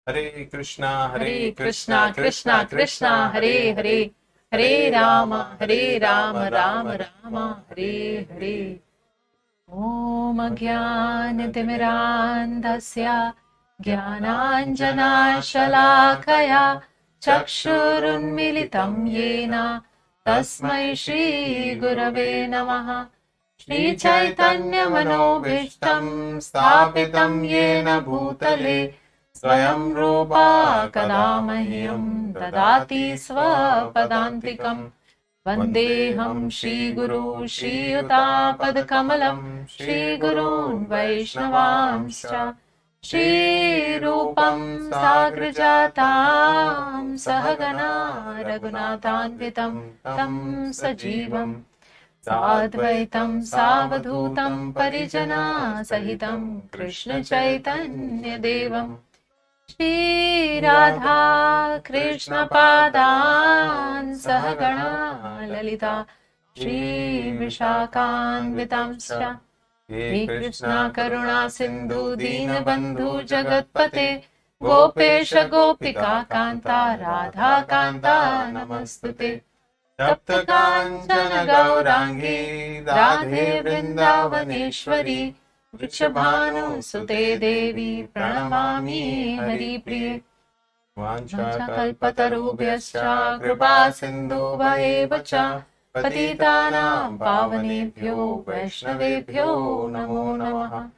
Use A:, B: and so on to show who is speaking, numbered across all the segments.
A: Hare Krishna
B: Krishna Krishna Krishna Hare Hare, Hare Rama Rama Rama Hare Hare. Om Ajnanatirmirandhasya Jnananjana Shalakaya Chakshurunmilitam Yena Tasmai Shri Gurave Namaha. Shri Chaitanya Manobhishtam Sthapitam Yena Bhutale Swayam Rupa Kada Mahyam Dadati Swapadantikam. Vandeham Shri Guru Shri Yuta Padkamalam Shri Gurun Vaishnavamscha Shri Rupam Sagrajatam Sahagana Raghunathanvitam Tam Sajivam Sadvaitam Savadhutam Parijana Sahitam Krishna Chaitanya Devam Shri Radha Krishna Padan Sahagana Lalita Shri Vishakhanvitamscha Shri Krishna Karuna Sindhu Deenabandhu Jagatpate Gopesha Gopika Kanta Radha Kanta Namastute Tapta Kanchana Gaurangi Radhe Vrindavaneshwari Vrishabhanu Sute Devi Pranamami Hari Priye. Vancha kalpatarubhyascha kripa sindhu bhaevacha patitanam pavanebhyo vaishnavebhyo namo namaha.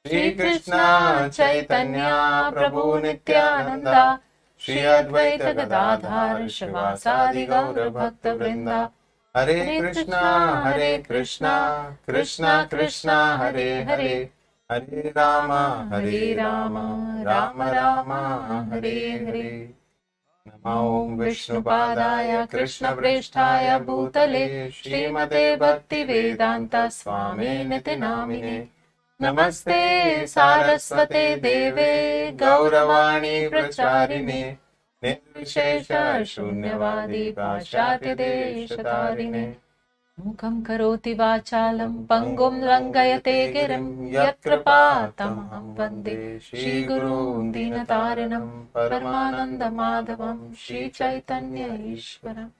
B: Shri Krishna Chaitanya Prabhu Nityananda Shri Advaita Gadadhar Shivasadi Gaura Bhakta Vrinda. Hare Krishna Krishna Krishna Hare Hare, Hare Rama Rama Rama Hare Hare. Namo Vishnupadaya Krishna Preshthaya Bhutale Srimate Bhakti Vedanta Swami Niti Namine. Namaste Saraswate Deve Gauravani Pracharine Nirvishesha Shunyavadi Pashatya Deshatarine. Mukam karoti vachalam pangum langayate girim yatrapatam vande Shri Guru Dinatarinam Paramananda Madhavam Shri Chaitanya Ishwaram.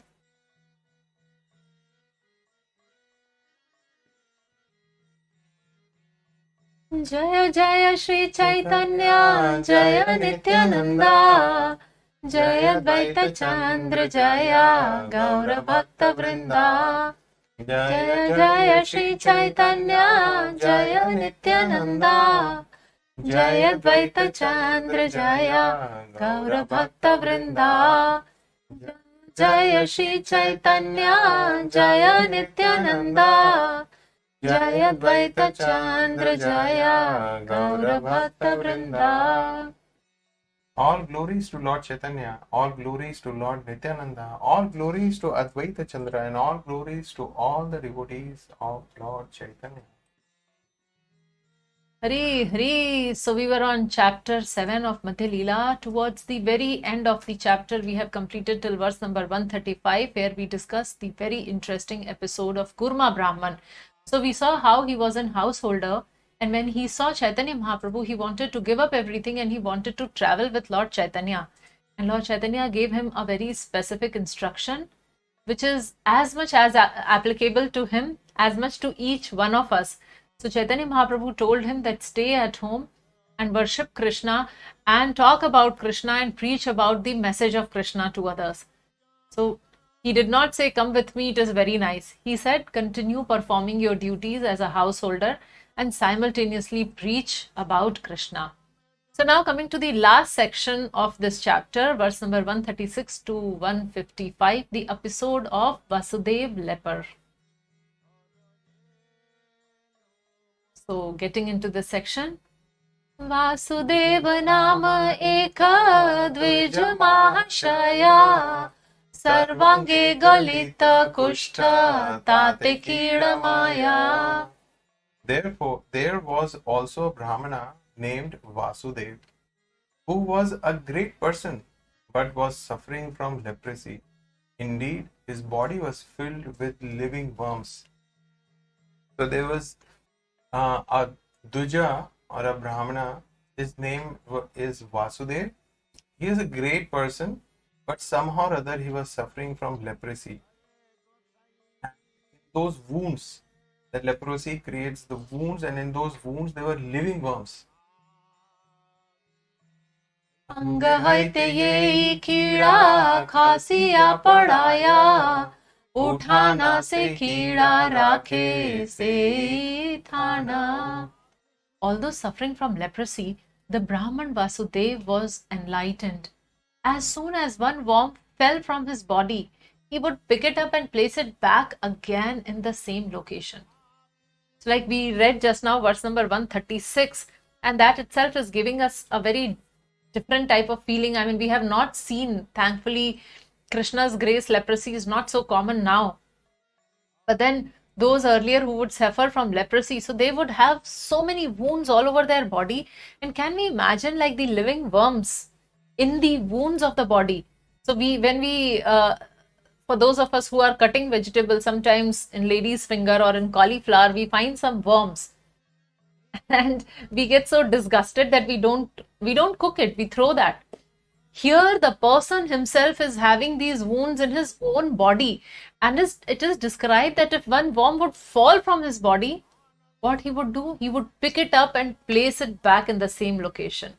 B: Jaya Jaya Shri Chaitanya Jaya Nityananda Jaya Advaita Chandra Jaya Gaura Bhakta Vrinda. Jaya Jaya Shri Chaitanya Jaya Nityananda Jaya Advaita Chandra Jaya Gaura Bhakta Vrinda. Jaya Shri Chaitanya Jaya Nityananda Jaya Advaita Chandra Jaya Gaura Bhakta Vrinda.
A: All glories to Lord Chaitanya, all glories to Lord Nityananda, all glories to Advaita Chandra, and all glories to all the devotees of Lord Chaitanya.
B: Hare Hare. So we were on chapter 7 of MadhyaLila. Towards the very end of the chapter, we have completed till verse number 135, where we discussed the very interesting episode of Kurma Brahman. So we saw how he was an householder, and when he saw Chaitanya Mahaprabhu, he wanted to give up everything and he wanted to travel with Lord Chaitanya. And Lord Chaitanya gave him a very specific instruction, which is as much as applicable to him, as much to each one of us. So Chaitanya Mahaprabhu told him that stay at home and worship Krishna and talk about Krishna and preach about the message of Krishna to others. So he did not say, come with me, it is very nice. He said, continue performing your duties as a householder and simultaneously preach about Krishna. So now coming to the last section of this chapter, verse number 136 to 155, the episode of Vasudev Leper. So getting into this section, Vasudeva nama eka dvija mahashaya sarvange galita kushta tate kida maya.
A: Therefore, there was also a Brahmana named Vasudev, who was a great person, but was suffering from leprosy. Indeed, his body was filled with living worms. So there was a Duja or a Brahmana. His name is Vasudev, he is a great person, but somehow or other he was suffering from leprosy. And those wounds, that leprosy creates the wounds, and in those wounds there were living worms.
B: अंग हईते ये कीड़ा खासिया पड़ाया, उठाना से कीड़ा राखे से थाना. Although suffering from leprosy, the Brahman Vasudev was enlightened. As soon as one worm fell from his body, he would pick it up and place it back again in the same location. So like we read just now, verse number 136, and that itself is giving us a very different type of feeling. I mean, we have not seen, thankfully, Krishna's grace, leprosy is not so common now. But then those earlier who would suffer from leprosy, so they would have so many wounds all over their body. And can we imagine like the living worms in the wounds of the body? So for those of us who are cutting vegetables, sometimes in lady's finger or in cauliflower, we find some worms. And we get so disgusted that we don't cook it, we throw that. Here the person himself is having these wounds in his own body, and it is described that if one worm would fall from his body, what he would do? He would pick it up and place it back in the same location.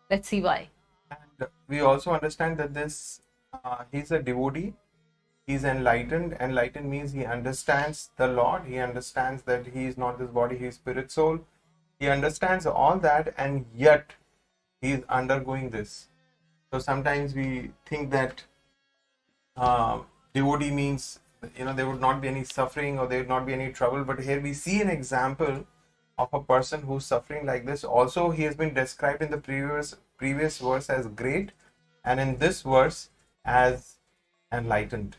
B: Let's see why.
A: And we also understand that he's a devotee. He's enlightened. Enlightened means he understands the Lord. He understands that he is not this body, he is spirit soul. He understands all that, and yet he is undergoing this. So sometimes we think that devotee means, there would not be any suffering or there would not be any trouble. But here we see an example of a person who's suffering like this. Also, he has been described in the previous verse as great, and in this verse as enlightened.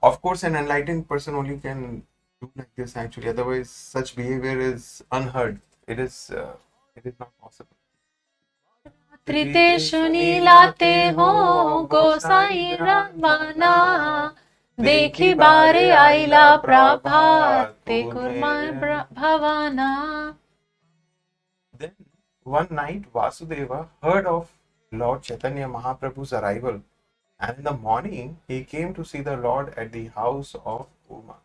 A: Of course, an enlightened person only can do like this actually. Otherwise, such behavior is unheard. It is not possible.
B: त्रितेषु नीलाते हो गोसाई रमाना, देखी बारे आइला प्रभाते kurma Bawana.
A: Then one night Vasudeva heard of Lord Caitanya Mahāprabhu's arrival, and in the morning he came to see the Lord at the house of Kurma.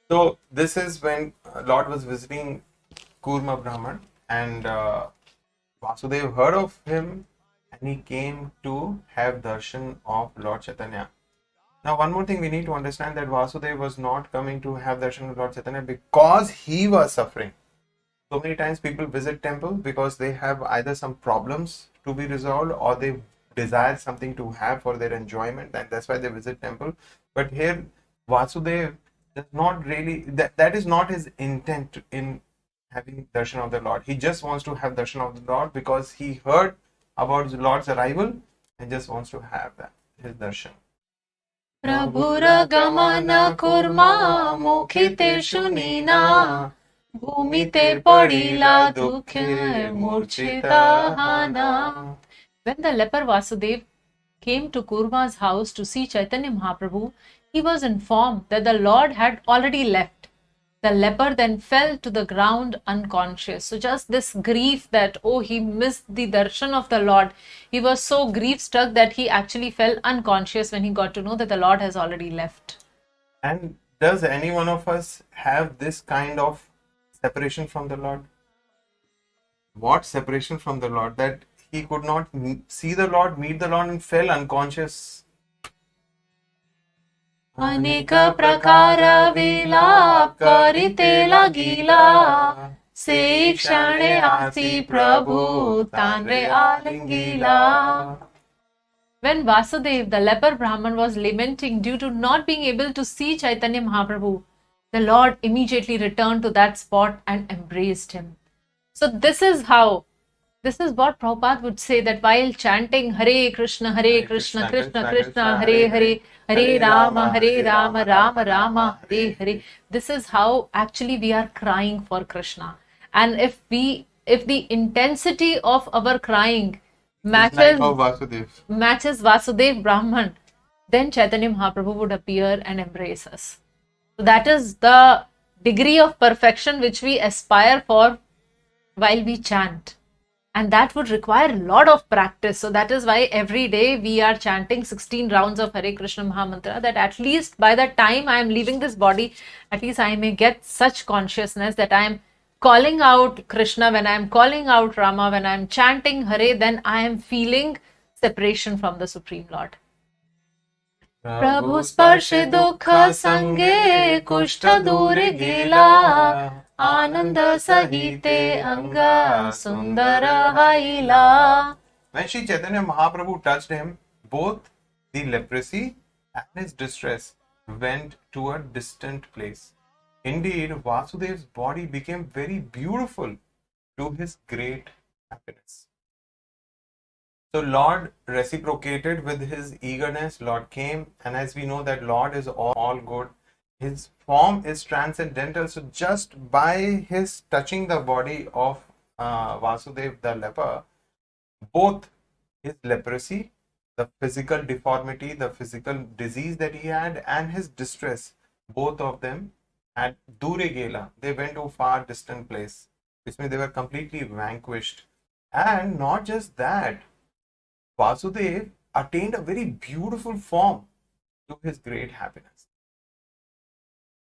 A: So this is when Lord was visiting Kurma Brahman, and Vasudeva heard of him, and he came to have darshan of Lord Chaitanya. Now, one more thing we need to understand, that Vasudeva was not coming to have darshan of Lord Chaitanya because he was suffering. So many times people visit temple because they have either some problems to be resolved, or they desire something to have for their enjoyment, and that's why they visit temple. But here Vasudeva does not really, that is not his intent in having darshan of the Lord. He just wants to have darshan of the Lord because he heard about the Lord's arrival and just wants to have his darshan.
B: Prabhura gamana kurma mukhite shunina, bhumite padila dukhe murchita hana. When the leper Vasudev came to Kurma's house to see Chaitanya Mahaprabhu, he was informed that the Lord had already left. The leper then fell to the ground unconscious. So just this grief that, he missed the darshan of the Lord. He was so grief-struck that he actually fell unconscious when he got to know that the Lord has already left.
A: And does any one of us have this kind of separation from the Lord? What separation from the Lord? That he could not see the Lord, meet the Lord, and fell unconscious.
B: Anika prakara vilap karite lagila, se kshane asi prabhu tanre alingila. When Vasudev, the leper Brahman, was lamenting due to not being able to see Chaitanya Mahaprabhu, the Lord immediately returned to that spot and embraced him. So this is what Prabhupada would say, that while chanting Hare Krishna, Krishna Krishna, Hare Hare, Hare Rama, Rama Rama, Hare Hare. This is how actually we are crying for Krishna. And if the intensity of our crying matches Vasudev Brahman, then Chaitanya Mahaprabhu would appear and embrace us. So that is the degree of perfection which we aspire for while we chant. And that would require a lot of practice. So that is why every day we are chanting 16 rounds of Hare Krishna Mahamantra, that at least by the time I am leaving this body, at least I may get such consciousness that I am calling out Krishna, when I am calling out Rama, when I am chanting Hare, then I am feeling separation from the Supreme Lord. Prabhu sparshe dukha sange kushta dure gela, Ananda sahite anga sundara haila.
A: When Sri Chaitanya Mahaprabhu touched him, both the leprosy and his distress went to a distant place. Indeed, Vasudev's body became very beautiful to his great happiness. So Lord reciprocated with his eagerness. Lord came, and as we know that Lord is all good, his form is transcendental. So just by his touching the body of Vasudev the leper, both his leprosy, the physical deformity, the physical disease that he had, and his distress, both of them had Dure Gela. They went to a far distant place, which means they were completely vanquished. And not just that, Vasudev attained a very beautiful form to his great happiness.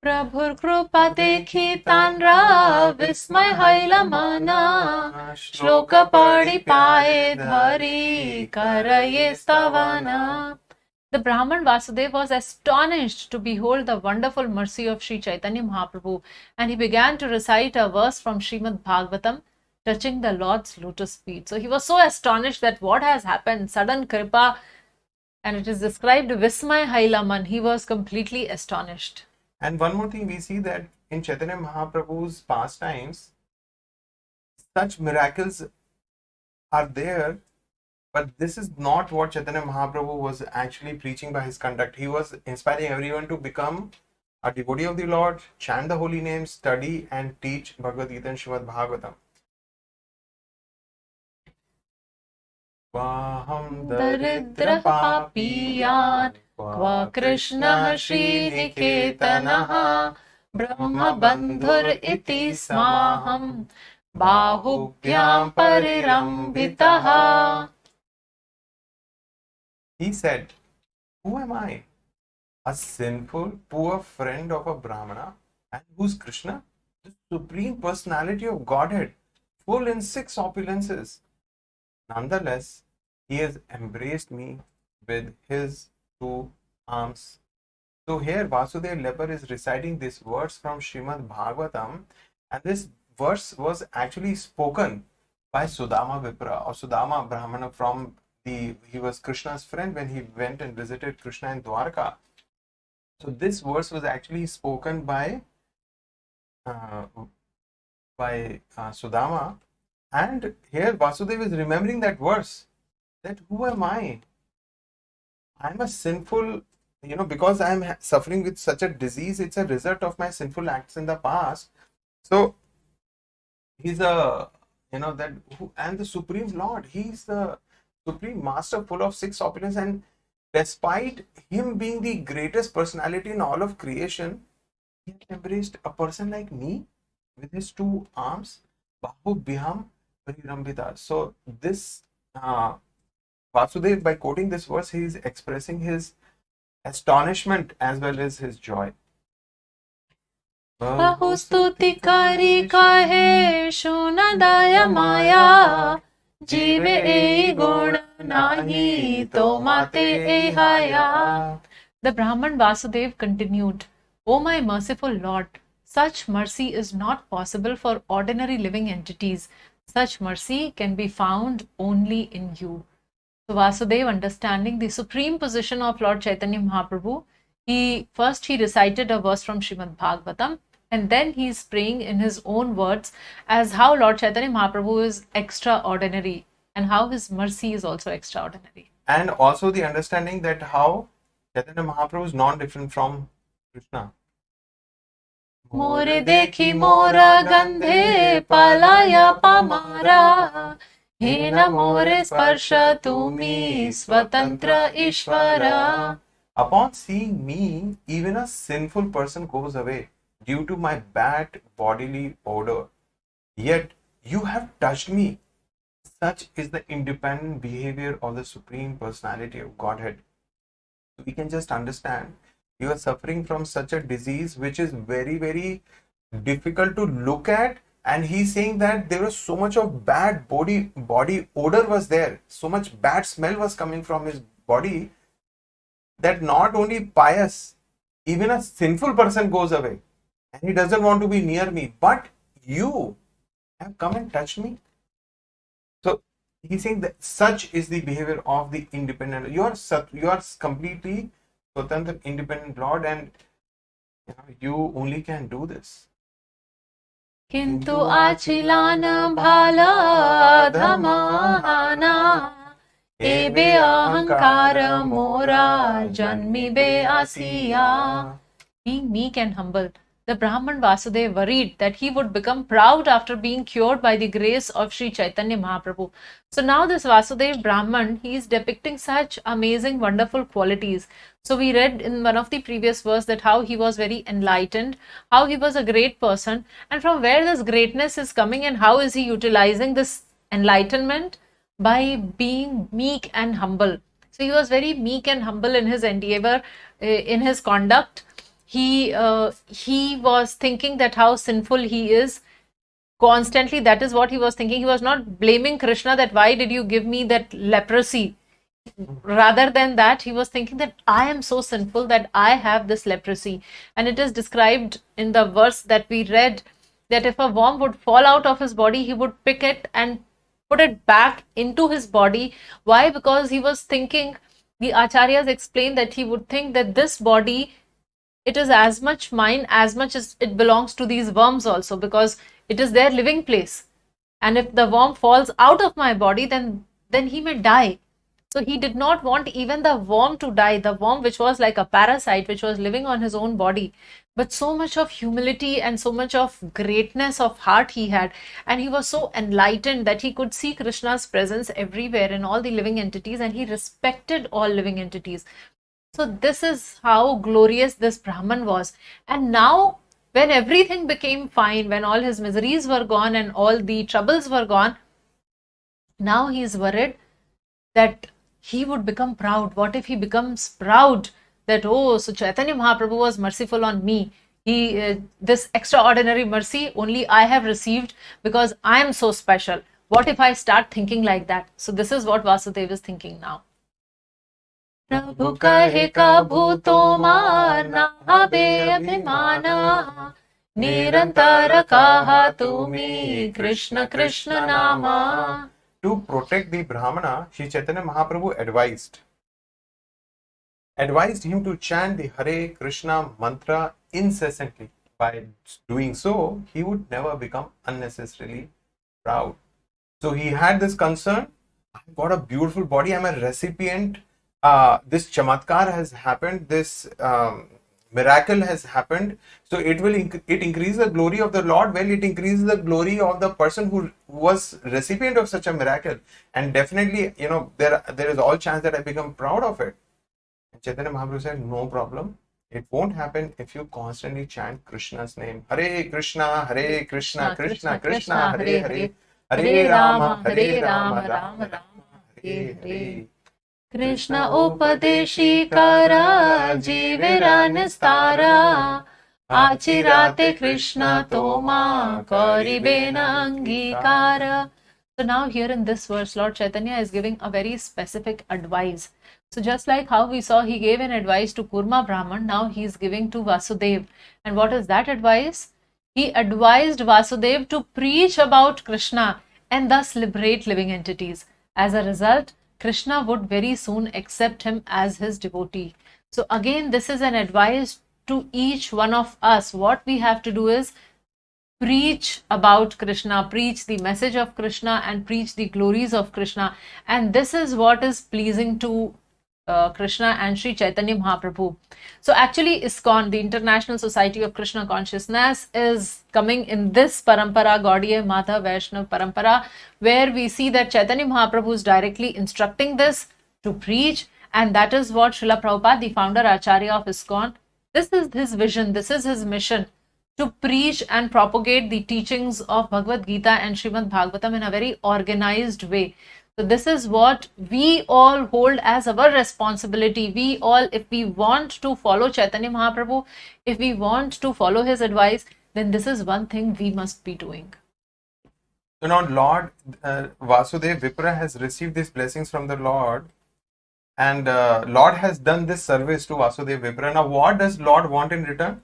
B: Prabhur Krupa dekhi tanra vismay haila mana, shloka padi paye dhari karaye stavana. The Brahman Vasudev was astonished to behold the wonderful mercy of Sri Chaitanya Mahaprabhu, and he began to recite a verse from Srimad Bhagavatam touching the Lord's lotus feet. So he was so astonished that what has happened, sudden kripa, and it is described Vismay Hailaman. He was completely astonished.
A: And one more thing, we see that in Chaitanya Mahaprabhu's pastimes, such miracles are there, but this is not what Chaitanya Mahaprabhu was actually preaching by his conduct. He was inspiring everyone to become a devotee of the Lord, chant the holy names, study and teach Bhagavad Gita and Srimad Bhagavatam. Vaham daridra papiyan Kva Krishna Shri Niketanaha Brahma Bandhur iti smaham Bahubhyam parirambitaha. He said, who am I? A sinful, poor friend of a Brahmana, and who's Krishna? The Supreme Personality of Godhead, full in 6 opulences. Nonetheless, he has embraced me with his 2 arms. So here Vasudev leper is reciting this verse from Srimad Bhagavatam, and this verse was actually spoken by Sudama Vipra or Sudama Brahmana he was Krishna's friend when he went and visited Krishna in Dwarka. So this verse was actually spoken by Sudama, and here Vasudev is remembering that verse, that who am I? I'm a sinful, because I'm suffering with such a disease, it's a result of my sinful acts in the past. So he's and the Supreme Lord, he's the Supreme Master full of 6 opulence, and despite him being the greatest personality in all of creation, he embraced a person like me with his 2 arms. Bahubhyam parirambita. So this Vasudev, by quoting this verse, he is expressing his astonishment as well as his joy.
B: Bahustuti kari kahe shunadaya maya, jive ei guna nahi to mate ei haya. The Brahman Vasudev continued, O my merciful Lord, such mercy is not possible for ordinary living entities. Such mercy can be found only in you. So Vasudev, understanding the supreme position of Lord Caitanya Mahaprabhu, he recited a verse from Srimad Bhagavatam, and then he is praying in his own words as how Lord Caitanya Mahaprabhu is extraordinary and how his mercy is also extraordinary.
A: And also the understanding that how Chaitanya Mahaprabhu is not different from Krishna.
B: More dekhi mora gandhe palaya pamara, hena more sparsha tumi swatantra ishvara.
A: Upon seeing me, even a sinful person goes away due to my bad bodily odor. Yet you have touched me, Such is the independent behavior of the Supreme Personality of Godhead. We can just understand you are suffering from such a disease which is very, very difficult to look at, and he's saying that there was so much of bad body odor was there, so much bad smell was coming from his body, that not only pious, even a sinful person goes away and he doesn't want to be near me, but you have come and touched me. So he's saying that such is the behavior of the independent. You are completely Swatantra, independent Lord, and you only can do this.
B: Kintu achilana bhala dhamana ebe ahankara mora janmibe asiya. Being meek and humble, the Brahman Vasudeva worried that he would become proud after being cured by the grace of Sri Chaitanya Mahāprabhu. So now this Vasudeva Brahman, he is depicting such amazing, wonderful qualities. So we read in one of the previous verse that how he was very enlightened, how he was a great person, and from where this greatness is coming and how is he utilizing this enlightenment? By being meek and humble. So he was very meek and humble in his endeavor, in his conduct. He was thinking that how sinful he is constantly. That is what he was thinking. He was not blaming Krishna that why did you give me that leprosy. Rather than that, he was thinking that I am so sinful that I have this leprosy. And it is described in the verse that we read that if a worm would fall out of his body, he would pick it and put it back into his body. Why? Because he was thinking, the acharyas explain that he would think that this body, it is as much mine as much as it belongs to these worms also, because it is their living place. And if the worm falls out of my body, then he may die. So he did not want even the worm to die, the worm which was like a parasite, which was living on his own body. But so much of humility and so much of greatness of heart he had. And he was so enlightened that he could see Krishna's presence everywhere in all the living entities, and he respected all living entities. So this is how glorious this Brahman was. And now when everything became fine, when all his miseries were gone and all the troubles were gone, now he is worried that he would become proud. What if he becomes proud that, oh, so Chaitanya Mahaprabhu was merciful on me. This extraordinary mercy only I have received because I am so special. What if I start thinking like that? So this is what Vasudeva is thinking now. Prabhu kahe kabhu tomar na habe abhimana nirantara kaha tumi Krishna Krishna nama.
A: To protect the Brahmana, Sri Chaitanya Mahaprabhu advised him to chant the Hare Krishna mantra incessantly. By doing so, he would never become unnecessarily proud. So he had this concern, I've got a beautiful body, I'm a recipient, this chamatkar has happened, this miracle has happened, so it increases the glory of the Lord. Well, it increases the glory of the person who was recipient of such a miracle, and definitely, there is all chance that I become proud of it. And Chaitanya Mahaprabhu said, no problem, it won't happen if you constantly chant Krishna's name. Hare Krishna, Krishna Krishna, Hare Hare, Hare Rama, Rama Rama, Hare Hare.
B: Krishna upadeshi kara jivira nistara achirate Krishna toma karibena angikara. So now here in this verse, Lord Chaitanya is giving a very specific advice. So just like how we saw he gave an advice to Kurma Brahman, now he is giving to Vasudeva. And what is that advice? He advised Vasudeva to preach about Krishna and thus liberate living entities. As a result, Krishna would very soon accept him as his devotee. So again, this is an advice to each one of us. What we have to do is preach about Krishna, preach the message of Krishna and preach the glories of Krishna. And this is what is pleasing to Krishna and Sri Chaitanya Mahaprabhu. So actually ISKCON, the International Society of Krishna Consciousness, is coming in this parampara, Gaudiya Madhya Vaishnav parampara, where we see that Chaitanya Mahaprabhu is directly instructing this to preach, and that is what Srila Prabhupada, the founder Acharya of ISKCON, this is his vision, this is his mission, to preach and propagate the teachings of Bhagavad Gita and Srimad Bhagavatam in a very organized way. So this is what we all hold as our responsibility. We all, if we want to follow Chaitanya Mahaprabhu, if we want to follow his advice, then this is one thing we must be doing.
A: So now Lord Vasudev Vipra has received these blessings from the Lord, and Lord has done this service to Vasudev Vipra. Now what does Lord want in return?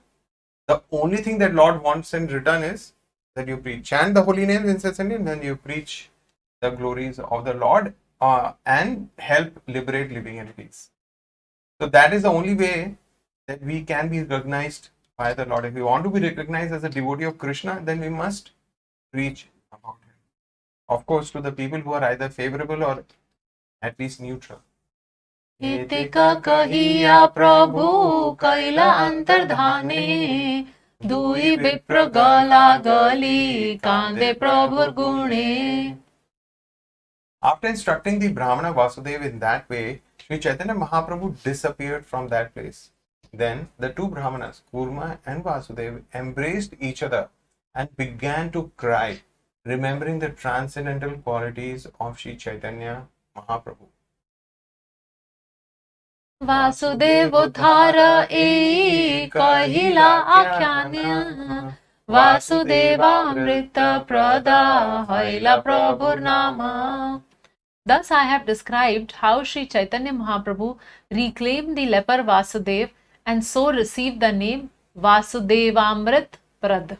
A: The only thing that Lord wants in return is that you chant the holy names incessantly, and then you preach the glories of the Lord and help liberate living entities. So that is the only way that we can be recognized by the Lord. If we want to be recognized as a devotee of Krishna, then we must preach about him. Of course, to the people who are either favorable or at least neutral.
B: Itika kahiya Prabhu kaila antardhane dui vipra gala gali kande Prabhur gune.
A: After instructing the Brahmana Vasudeva in that way, Sri Chaitanya Mahaprabhu disappeared from that place. Then the two Brahmanas, Kurma and Vasudeva, embraced each other and began to cry, remembering the transcendental qualities of Sri Chaitanya Mahaprabhu.
B: Vasudevodhara e kahila akhyanya Vasudevamrita prada haila Prabhur nama. Thus I have described how Sri Chaitanya Mahaprabhu reclaimed the leper Vasudev and so received the name Vasudevamrit Prad.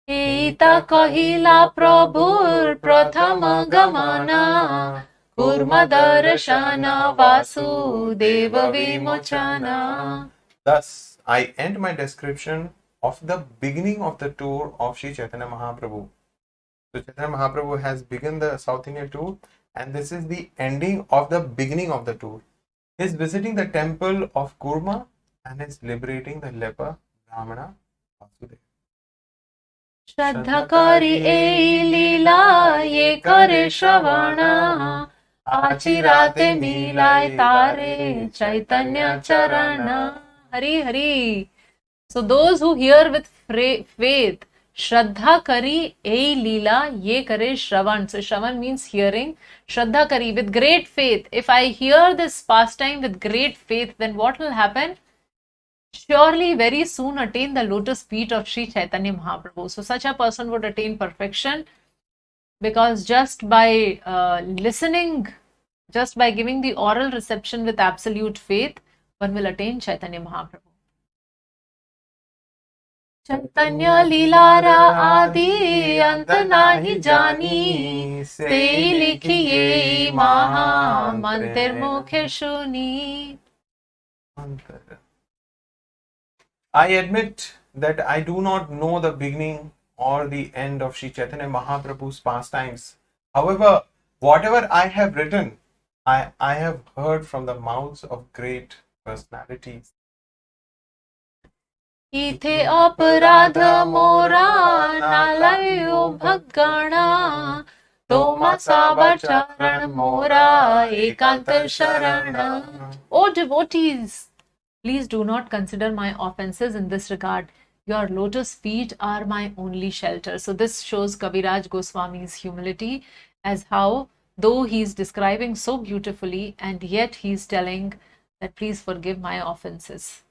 B: Eita kahila Prabhur prathama gamana Kurma darshana Vasudeva vimochana.
A: Thus, I end my description of the beginning of the tour of Sri Chaitanya Mahaprabhu. So Chaitanya Mahaprabhu has begun the South India tour, and this is the ending of the beginning of the tour. He is visiting the temple of Kurma and is liberating the leper Brahmana Vasudeva.
B: Shraddha kari ei Lila ye kare Shravana Achirate milai tare Chaitanya Charana. Hari Hari. So those who hear with faith, Shraddha kari ei Lila ye kare Shravan. So Shravan means hearing. Shraddha kari, with great faith. If I hear this pastime with great faith, then what will happen? Surely very soon attain the lotus feet of Sri Chaitanya Mahaprabhu. So such a person would attain perfection, because just by listening, just by giving the oral reception with absolute faith, one will attain Chaitanya Mahaprabhu. Chaitanya Lilara adi ant nahi jani sei likhiye maha mantir mukhe shuni.
A: I admit that I do not know the beginning or the end of Sri Chaitanya Mahaprabhu's pastimes. However, whatever I have written, I have heard from the mouths of great personalities.
B: Ithe aparadha mora nalayo bhagana Toma sabacharan mora ekanta sharana. O devotees, please do not consider my offenses in this regard. Your lotus feet are my only shelter. So this shows Kaviraj Goswami's humility, as how though he is describing so beautifully, and yet he is telling that please forgive my offenses.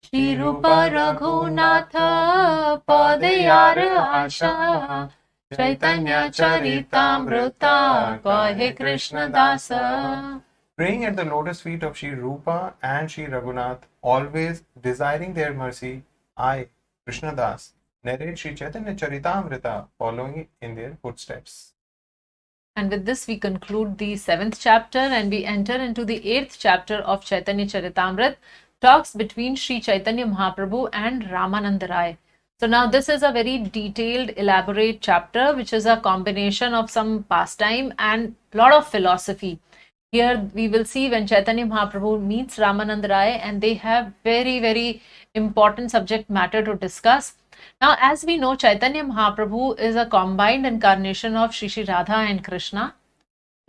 B: Shri Rupa Raghunatha Padayar Asha Chaitanya Charitamrta Kahe Krishna Dasa.
A: Praying at the lotus feet of Shri Rupa and Shri Raghunath, always desiring their mercy, I, Krishna Das, narrate Shri Chaitanya Charitamrta, following in their footsteps.
B: And with this we conclude the 7th chapter and we enter into the 8th chapter of Chaitanya Charitamrta, talks between Sri Chaitanya Mahaprabhu and Rāmānanda Rāya. So now this is a very detailed, elaborate chapter, which is a combination of some pastime and lot of philosophy. Here we will see when Chaitanya Mahaprabhu meets Rāmānanda Rāya, and they have very, very important subject matter to discuss. Now, as we know, Chaitanya Mahaprabhu is a combined incarnation of Shri Shri Radha and Krishna.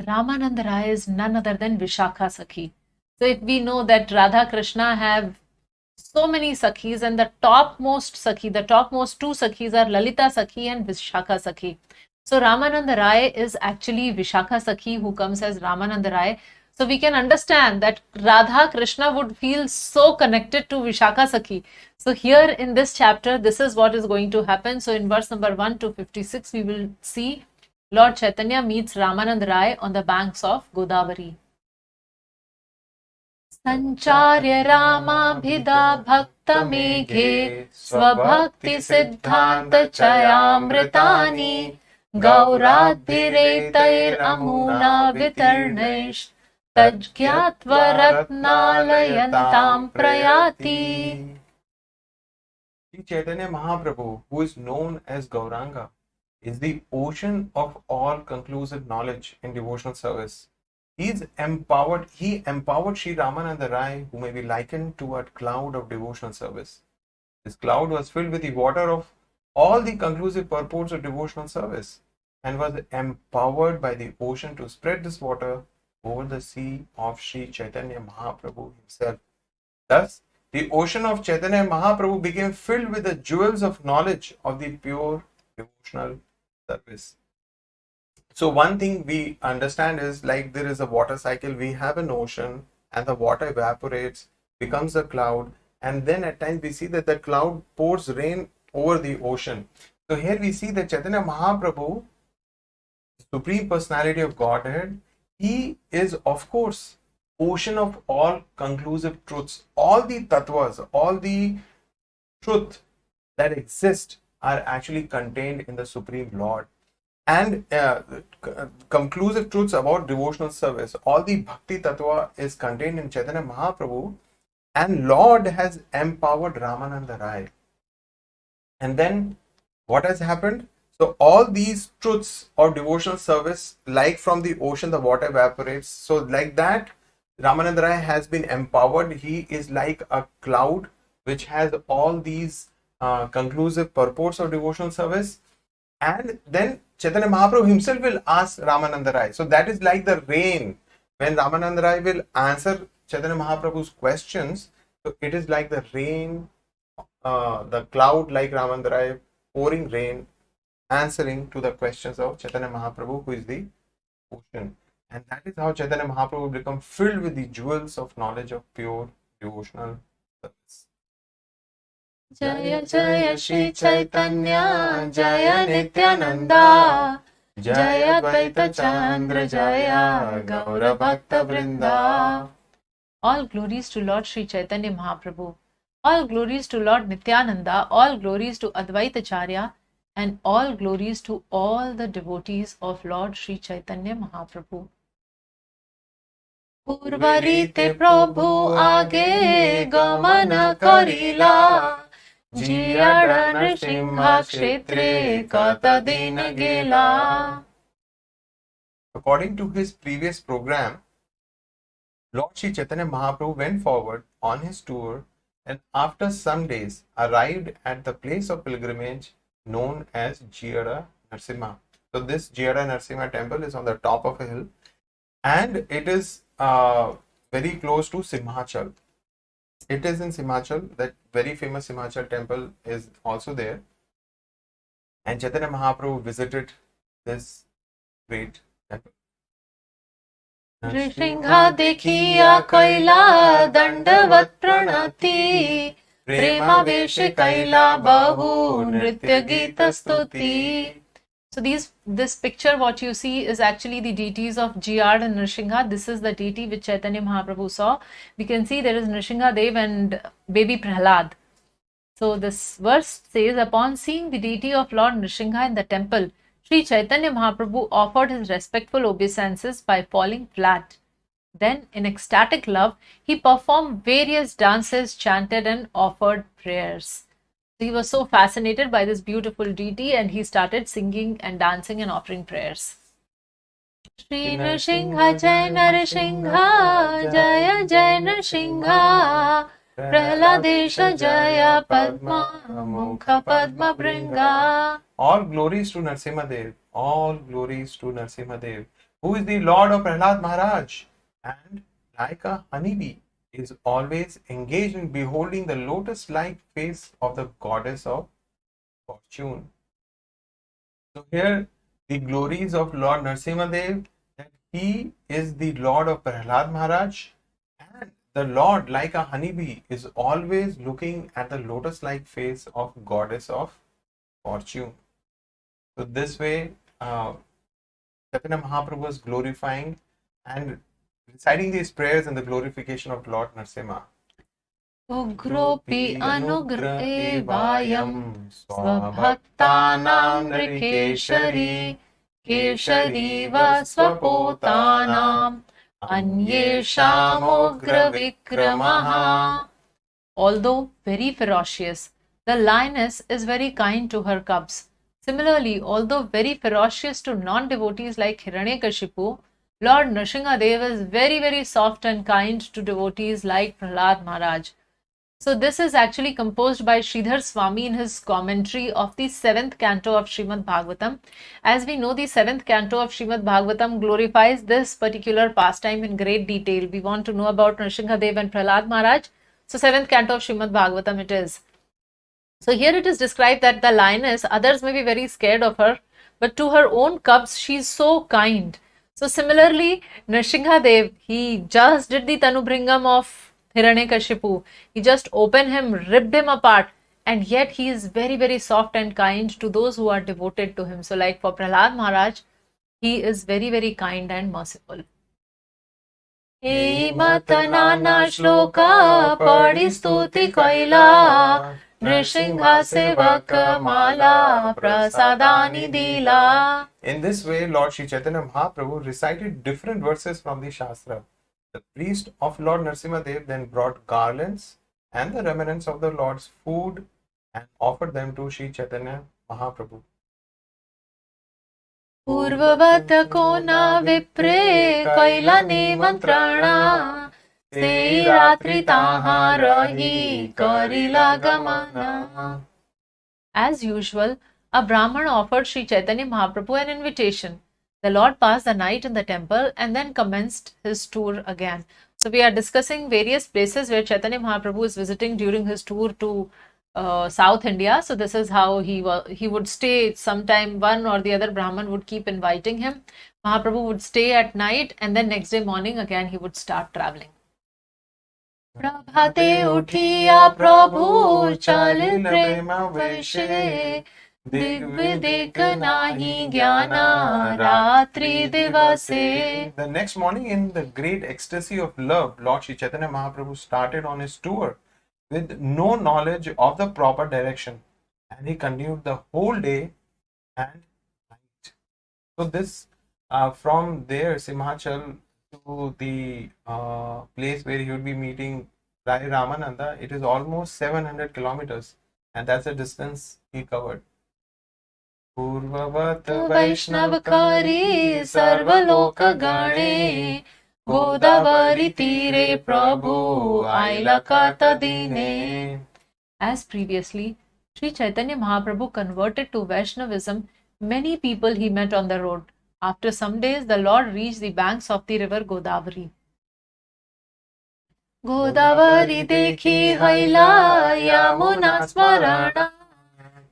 B: Rāmānanda Rāya is none other than Vishakha Sakhi. So if we know that Radha Krishna have so many Sakhis, and the topmost Sakhi, the topmost two Sakhis are Lalita Sakhi and Vishakha Sakhi. So Rāmānanda Rai is actually Vishakha Sakhi who comes as Rāmānanda Rai. So we can understand that Radha Krishna would feel so connected to Vishakha Sakhi. So here in this chapter, this is what is going to happen. So in verse number 1 to 56, we will see Lord Chaitanya meets Rāmānanda Rai on the banks of Godavari. Sancharya Ramabhida Bhakta Meghe Swabhakti Siddhanta Chayamritani Gauradhiretair Amuna Vitarnesh Tajgyatva Ratnalayantam Prayati.
A: Sri Chaitanya Mahaprabhu, who is known as Gauranga, is the ocean of all conclusive knowledge in devotional service. He empowered Sri Rāmānanda Rai, who may be likened to a cloud of devotional service. This cloud was filled with the water of all the conclusive purports of devotional service and was empowered by the ocean to spread this water over the sea of Sri Chaitanya Mahaprabhu himself. Thus, the ocean of Chaitanya Mahaprabhu became filled with the jewels of knowledge of the pure devotional service. So one thing we understand is, like there is a water cycle, we have an ocean and the water evaporates, becomes a cloud, and then at times we see that the cloud pours rain over the ocean. So here we see that Chaitanya Mahaprabhu, Supreme Personality of Godhead, he is of course ocean of all conclusive truths. All the tattvas, all the truth that exist are actually contained in the Supreme Lord. And conclusive truths about devotional service, all the bhakti tattva is contained in Chaitanya Mahaprabhu, and Lord has empowered Rāmānanda Rai. And then what has happened? So all these truths of devotional service, like from the ocean the water evaporates, so like that Rāmānanda Rai has been empowered. He is like a cloud which has all these conclusive purports of devotional service. And then Chaitanya Mahaprabhu himself will ask Rāmānanda Rai. So that is like the rain. When Rāmānanda Rai will answer Chaitanya Mahaprabhu's questions, so it is like the rain, the cloud like Rāmānanda Rai pouring rain, answering to the questions of Chaitanya Mahaprabhu, who is the ocean. And that is how Chaitanya Mahaprabhu will become filled with the jewels of knowledge of pure devotional service.
B: Jaya Jaya Shri Chaitanya Jaya Nityananda Jaya Dvaita Chandra Jaya Gaura Bhakta Vrinda. All glories to Lord Sri Chaitanya Mahaprabhu. All glories to Lord Nityananda. All glories to Advaita Acharya. And all glories to all the devotees of Lord Sri Chaitanya Mahaprabhu. Purvarite Prabhu Age Gamana Karila Jiyada Nrsimha Kshetre Kata Dina Gela.
A: According to his previous program, Lord Sri Chaitanya Mahaprabhu went forward on his tour and after some days arrived at the place of pilgrimage known as Jiyada Nrsimha. So this Jiyada Nrsimha temple is on the top of a hill and it is very close to Simhachal. It is in Simhachal. That very famous Simhachal temple is also there. And Chaitanya Mahaprabhu visited this great temple.
B: Nrsimha dekhiya kaila dandavat pranati prema veshe kaila bahu nritya gita stuti. So this picture what you see is actually the deities of Jiyad and Nrsimha. This is the deity which Chaitanya Mahaprabhu saw. We can see there is Nrsimha Dev and baby Prahlad. So this verse says, upon seeing the deity of Lord Nrsimha in the temple, Sri Chaitanya Mahaprabhu offered his respectful obeisances by falling flat. Then in ecstatic love, he performed various dances, chanted and offered prayers. He was so fascinated by this beautiful deity and he started singing and dancing and offering prayers. Shri Nrsimha Jai Nrsimha Jaya Jai Nrsimha Prahladesha Jaya Padma Mukha Padma Bringa.
A: All glories to Nrsimha Dev. All glories to Nrsimha Dev, who is the Lord of Prahlad Maharaj and like a honeybee is always engaged in beholding the lotus-like face of the goddess of fortune. So here the glories of Lord Narasimhadev, that he is the Lord of Prahlad Maharaj, and the Lord, like a honeybee, is always looking at the lotus-like face of goddess of fortune. So this way, Chaitanya Mahaprabhu was glorifying and reciting these prayers in the glorification of Lord Narasimha.
B: Ugropi anugrahevayam svabhaktanam nrikeshari keshari vasvapotanam anyesham ugra vikramaha. Although very ferocious, the lioness is very kind to her cubs. Similarly, although very ferocious to non-devotees like Hiranyakashipu, Lord Nrsimhadev is very, very soft and kind to devotees like Prahlad Maharaj. So this is actually composed by Sridhar Swami in his commentary of the 7th canto of Srimad Bhagavatam. As we know, the 7th canto of Srimad Bhagavatam glorifies this particular pastime in great detail. We want to know about Nrsimhadev and Prahlad Maharaj. So 7th canto of Srimad Bhagavatam it is. So here it is described that the lioness, others may be very scared of her, but to her own cubs she is so kind. So similarly, Nrsimhadev, he just did the Tanubringam of Hiranyakashipu. He just opened him, ripped him apart, and yet he is very, very soft and kind to those who are devoted to him. So like for Prahlad Maharaj, he is very, very kind and merciful. He matanana shloka padi stuti kaila Nrsimha sevaka mala prasadani dila.
A: In this way, Lord Sri Chaitanya Mahaprabhu recited different verses from the Shastra. The priest of Lord Narasimhadev then brought garlands and the remnants of the Lord's food and offered them to Sri Chaitanya Mahaprabhu.
B: Purvavat kona vipre kaila nimantrana se ratri taha rahi karila gamana. As usual, a Brahman offered Sri Chaitanya Mahaprabhu an invitation. The Lord passed the night in the temple and then commenced his tour again. So we are discussing various places where Chaitanya Mahaprabhu is visiting during his tour to South India. So this is how he would stay sometime. One or the other Brahman would keep inviting him. Mahaprabhu would stay at night and then next day morning again he would start traveling. Prabhate uthiya Prabhu chalil prema veshe Digvidik nahi jnana ratri divase.
A: The next morning, in the great ecstasy of love, Lord Sri Chaitanya Mahaprabhu started on his tour with no knowledge of the proper direction, and he continued the whole day and night. So this from there, Simhachal, to the place where he would be meeting Rāmānanda, it is almost 700 kilometers, and that's the distance he covered. Purvavat
B: Vaishnavakari Sarvaloka Gane Godavari Tire Prabhu Ailakata Dine. As previously, Sri Chaitanya Mahaprabhu converted to Vaishnavism many people he met on the road. After some days, the Lord reached the banks of the river Godavari. Godavari dekhi haila Yamuna smarana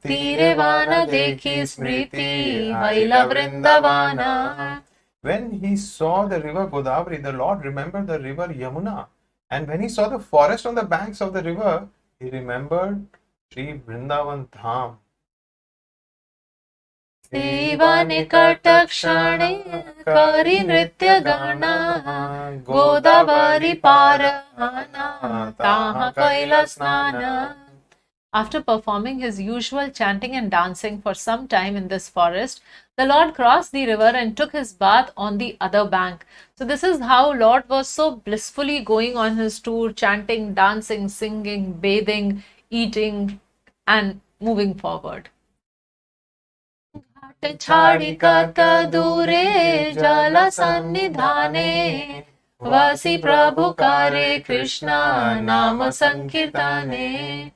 B: Tirevana dekhi smriti haila vrindavana.
A: When he saw the river Godavari, the Lord remembered the river Yamuna. And when he saw the forest on the banks of the river, he remembered Sri Vrindavan Dham.
B: Seva nikatakshane kari nritya gana Godavari parahana taha kaila snana. After performing his usual chanting and dancing for some time in this forest, the Lord crossed the river and took his bath on the other bank. So this is how Lord was so blissfully going on his tour, chanting, dancing, singing, bathing, eating and moving forward. Chadikata dure jala sannidhane Vasi Prabhu kare Krishna nama sankirtane.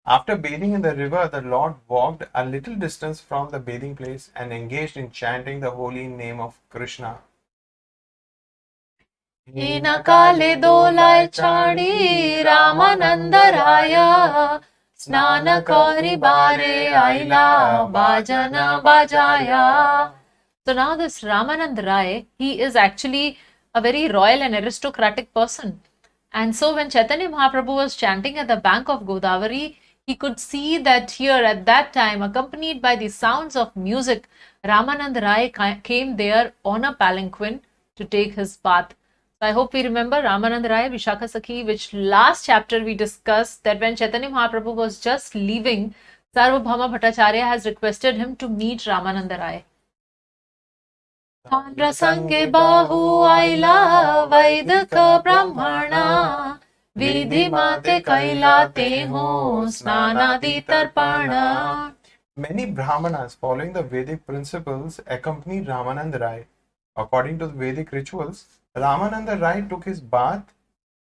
A: After bathing in the river, the Lord walked a little distance from the bathing place and engaged in chanting the holy name of Krishna.
B: Hina kale dolai chadi Rāmānanda Rāya Snana kari bare aila bhajana bhajaya. So now this Rāmānanda Rai, he is actually a very royal and aristocratic person. And so when Chaitanya Mahaprabhu was chanting at the bank of Godavari, he could see that here at that time, accompanied by the sounds of music, Rāmānanda Rai came there on a palanquin to take his bath. So I hope we remember Rāmānanda Rai, Vishakha Sakhi, which last chapter we discussed that when Chaitanya Mahaprabhu was just leaving, Sarvabhauma Bhattacharya has requested him to meet Rāmānanda Rai. Chandra Sange Bahu Aila Vaidika Brahmana Vidhi Mate Kaila Teho Snanadi Tarpana.
A: Many Brahmanas following the Vedic principles accompanied Rāmānanda Rai. According to the Vedic rituals, Rāmānanda Rai took his bath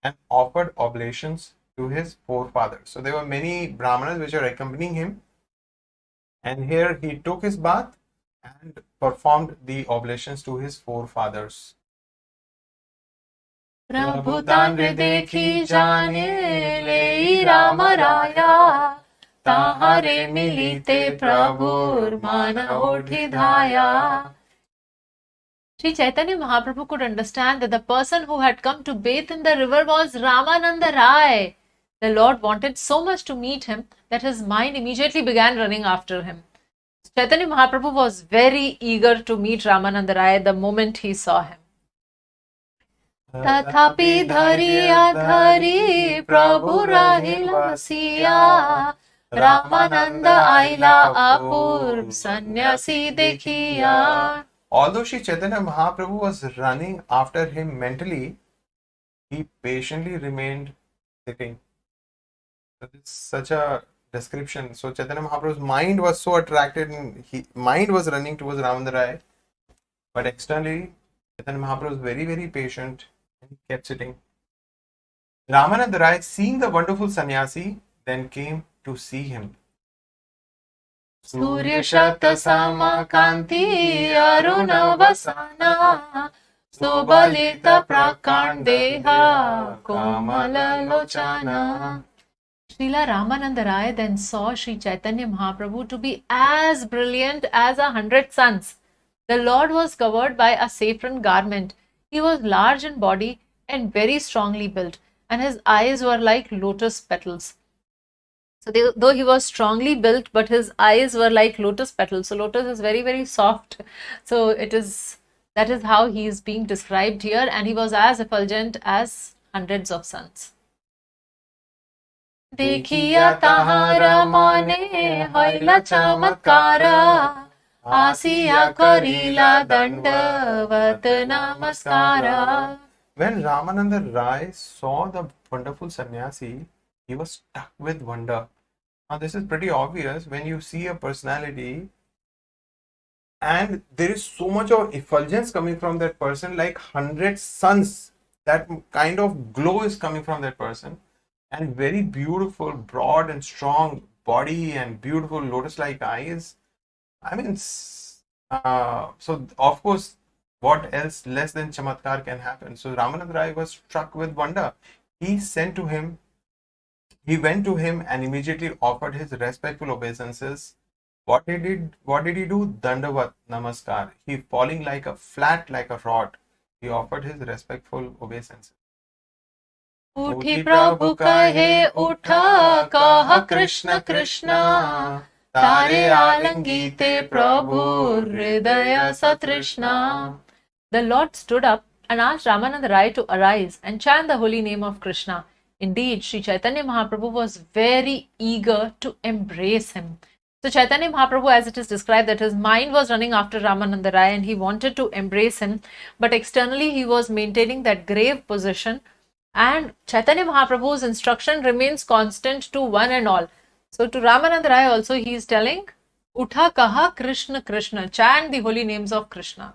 A: and offered oblations to his forefathers. So there were many Brahmanas which were accompanying him, and here he took his bath and performed the oblations to his forefathers.
B: Prabhu Tanre dekhi jane lei Rama Raya Tahare milite Prabhur mana uthi dhaya. Sri Chaitanya Mahaprabhu could understand that the person who had come to bathe in the river was Rāmānanda Rai. The Lord wanted so much to meet him that his mind immediately began running after him. Chaitanya Mahaprabhu was very eager to meet Rāmānanda Rai the moment he saw him. Tathapi dhariya dhari Prabhu rahila siya Rāmānanda aila apurv sannyasi dekhiya.
A: Although Sri Chaitanya Mahaprabhu was running after him mentally, he patiently remained sitting. So this is such a description. So Chaitanya Mahaprabhu's mind was so attracted and his mind was running towards Rāmānanda Rai, but externally Chaitanya Mahaprabhu was very, very patient and he kept sitting. Rāmānanda Rai, seeing the wonderful sannyasi, then came to see him.
B: Surya Shakta Sama Kanti Aruna Vasana Sobalita Prakandeha Komala Lochana. Srila Rāmānanda Rai then saw Sri Chaitanya Mahaprabhu to be as brilliant as 100 suns. The Lord was covered by a saffron garment. He was large in body and very strongly built, and his eyes were like lotus petals. So though he was strongly built, but his eyes were like lotus petals. So lotus is very, very soft. So that is how he is being described here, and he was as effulgent as hundreds of suns. Dekhiya tahara mane hoila chamatkara Asiya karila dandavat namaskara.
A: When Rāmānanda Rai saw the wonderful sannyasi, he was struck with wonder. Now this is pretty obvious when you see a personality and there is so much of effulgence coming from that person, like 100 suns. That kind of glow is coming from that person, and very beautiful, broad and strong body and beautiful lotus-like eyes. I mean, so of course, what else less than chamatkar can happen? So Rāmānanda Rai was struck with wonder. He went to him and immediately offered his respectful obeisances. What did he do? Dandavat namaskar. He falling like a rod. He offered his respectful obeisances.
B: Uthi Prabhu kahe utha kaha Krishna Krishna Tare alangite Prabhu hridaya satrishna. The Lord stood up and asked Rāmānanda Rai to arise and chant the holy name of Krishna. Indeed, Sri Chaitanya Mahaprabhu was very eager to embrace him. So Chaitanya Mahaprabhu, as it is described, that his mind was running after Rāmānanda Rai and he wanted to embrace him, but externally he was maintaining that grave position, and Chaitanya Mahaprabhu's instruction remains constant to one and all. So to Rāmānanda Rai also he is telling, Utha kaha Krishna Krishna, chant the holy names of Krishna.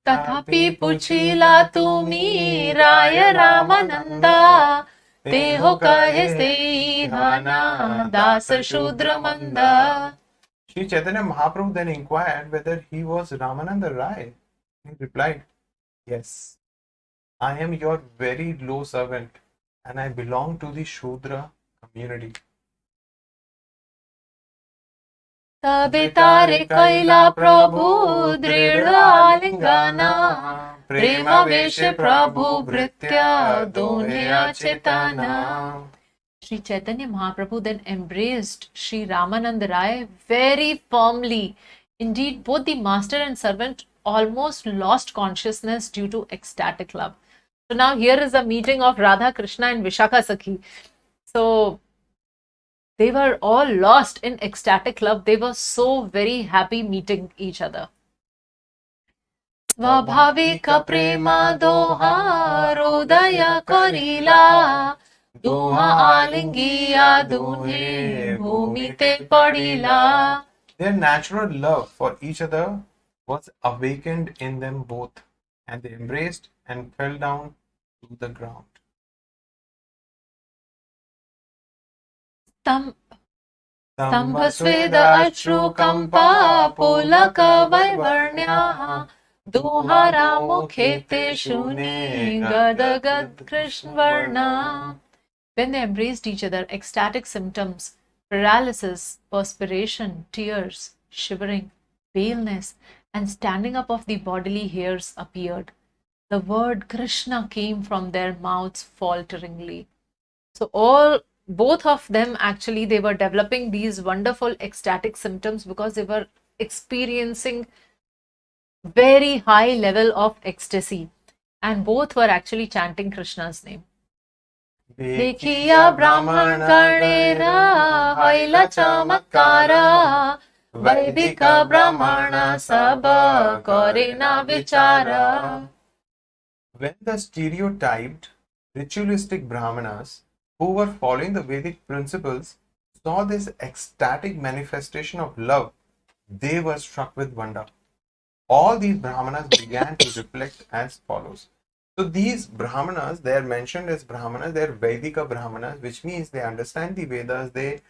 B: Tathapi puchila tumi Rāya Rāmānanda Teho kahe sei hana dasa shudra manda.
A: Sri Chaitanya Mahaprabhu then inquired whether he was Rāmānanda Rai. He replied, yes, I am your very low servant and I belong to the Shudra community.
B: तबितारे कैला प्रभु दृढ़ आलिंगना प्रेमावेश प्रभु भृत्या दोहे अचेतना. Sri Chaitanya Mahaprabhu then embraced Sri Rāmānanda Rāya very firmly. Indeed, both the master and servant almost lost consciousness due to ecstatic love. So now here is a meeting of Radha Krishna and Vishakha Sakhi. So they were all lost in ecstatic love. They were so very happy meeting each other. Svabhavika prema doha rodaya karila doha alingiya dunhe bhumite padila.
A: Their natural love for each other was awakened in them both, and they embraced and fell down to the ground.
B: Stambhasveda achru kampa polaka vaivarnyaha duhara mukhete shune gadagad krishna varna. When they embraced each other, ecstatic symptoms, paralysis, perspiration, tears, shivering, paleness, and standing up of the bodily hairs appeared. The word Krishna came from their mouths falteringly. So both of them actually, they were developing these wonderful ecstatic symptoms because they were experiencing very high level of ecstasy, and both were actually chanting Krishna's name. Dekhiya Brahman Karnera Haila Chamatkara Vaidika Brahmana Sabha Karena Vichara.
A: When the stereotyped ritualistic Brahmanas who were following the Vedic principles saw this ecstatic manifestation of love, they were struck with wonder. All these Brahmanas began to reflect as follows. So these Brahmanas, they are mentioned as Brahmanas, they are Vedika Brahmanas, which means they understand the Vedas, they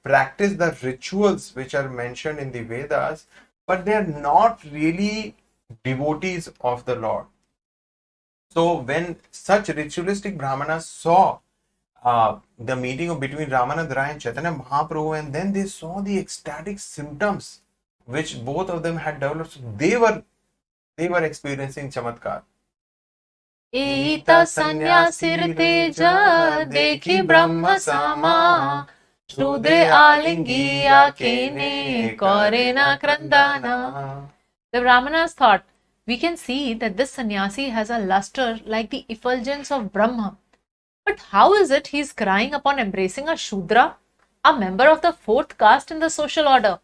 A: practice the rituals which are mentioned in the Vedas, but they are not really devotees of the Lord. So when such ritualistic Brahmanas saw the meeting between Rāmānanda Rāya and Chaitanya Mahāprabhu, and then they saw the ecstatic symptoms which both of them had developed, so they were experiencing chamatkar.
B: Ita sanyasir teja dekhi brahma sama Shudre alingiya kene karena krandana. The Brahmanas thought, we can see that this sannyasi has a luster like the effulgence of Brahma. But how is it he is crying upon embracing a Shudra, a member of the fourth caste in the social order?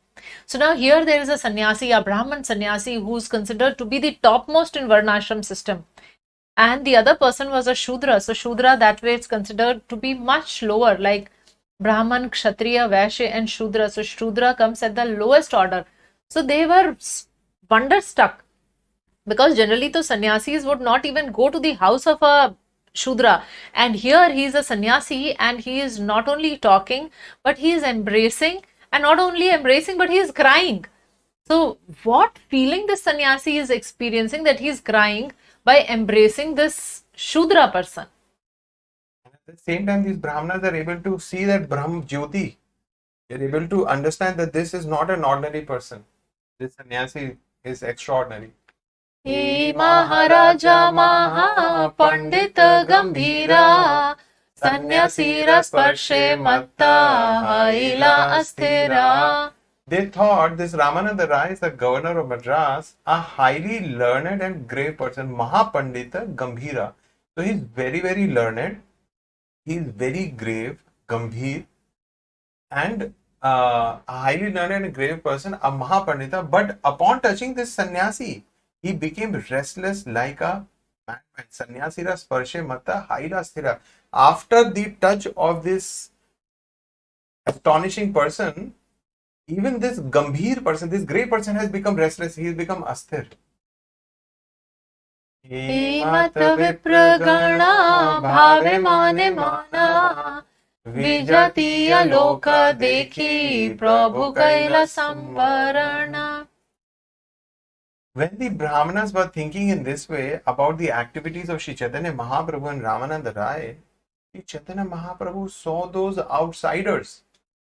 B: So now here there is a sannyasi, a Brahman sannyasi, who is considered to be the topmost in Varnashram system. And the other person was a Shudra. So Shudra, that way it's considered to be much lower, like Brahman, Kshatriya, Vaishya and Shudra. So Shudra comes at the lowest order. So they were wonderstruck, because generally the sannyasis would not even go to the house of a Shudra, and here he is a sannyasi and he is not only talking but he is embracing, and not only embracing but he is crying. So what feeling this sannyasi is experiencing that he is crying by embracing this Shudra person?
A: And at the same time, these Brahmanas are able to see that Brahm Jyoti. They are able to understand that this is not an ordinary person. This sannyasi is extraordinary.
B: He Maharaja Maha Pandita Gambhira Sanyasira Sparshe Matta Haila Asthira.
A: They thought this Rāmānanda Rāya is the governor of Madras, a highly learned and grave person, Mahapandita Gambhira. So he is very, very learned, he is very grave, Gambhir, and a highly learned and grave person, a Mahapandita. But upon touching this sannyasi, he became restless like a madman. Sanyasira Sparshe Matta Haila Asthira. After the touch of this astonishing person, even this Gambhir person, this great person has become restless. He has become asthir.
B: Mata vipragana bhave mane mana vijatiya loka dekhi prabhu kaila samvarana.
A: When the Brahmanas were thinking in this way about the activities of Sri Chaitanya Mahaprabhu and Rāmānanda Rai, Sri Chaitanya Mahaprabhu saw those outsiders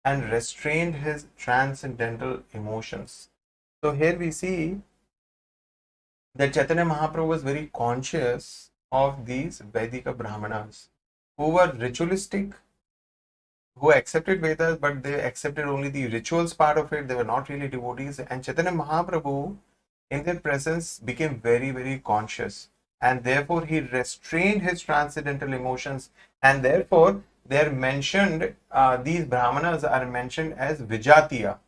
A: and restrained his transcendental emotions. So here we see that Chaitanya Mahaprabhu was very conscious of these Vedika Brahmanas who were ritualistic, who accepted Vedas, but they accepted only the rituals part of it. They were not really devotees. And Chaitanya Mahaprabhu, in their presence, became very, very conscious. And therefore, he restrained his transcendental emotions. And therefore, they are mentioned, these Brahmanas are mentioned as Vijatiya.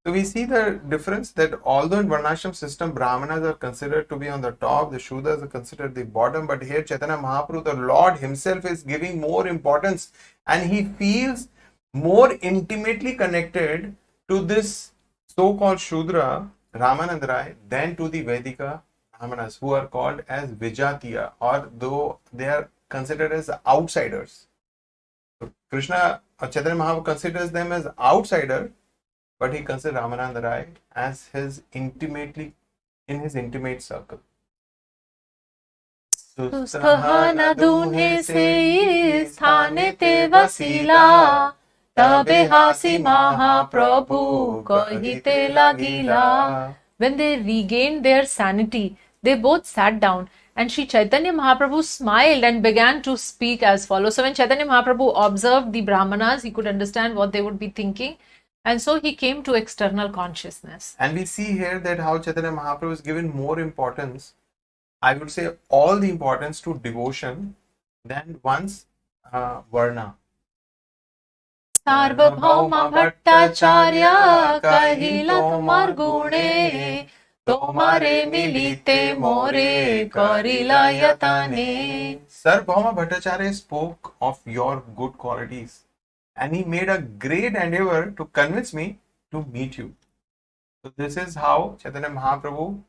A: So we see the difference that although in Varnashram system, Brahmanas are considered to be on the top, the Shudras are considered the bottom, but here Chaitanya Mahaprabhu, the Lord himself is giving more importance and he feels more intimately connected to this so-called Shudra, Rāmānanda Rai, than to the Vedika Brahmanas who are called as Vijatiya, or though they are considered as outsiders. So Krishna, Chaitanya Mahaprabhu considers them as outsider, but he considers Rāmānanda Rai as his intimate circle.
B: सुस्थाना दून्हे से स्थाने ते वसीला तबे हासी महाप्रभु कहिते लगिला. When they regained their sanity, they both sat down and Sri Chaitanya Mahaprabhu smiled and began to speak as follows. So when Chaitanya Mahaprabhu observed the Brahmanas, he could understand what they would be thinking. And so he came to external consciousness.
A: And we see here that how Chaitanya Mahaprabhu is given more importance, I would say all the importance to devotion than one's Varna.
B: Sarvabhauma Bhattacharya kahila tumar gune tomare milite more karila yatane.
A: Sarvabhauma Bhattacharya spoke of your good qualities and he made a great endeavor to convince me to meet you. So this is how Chaitanya Mahaprabhu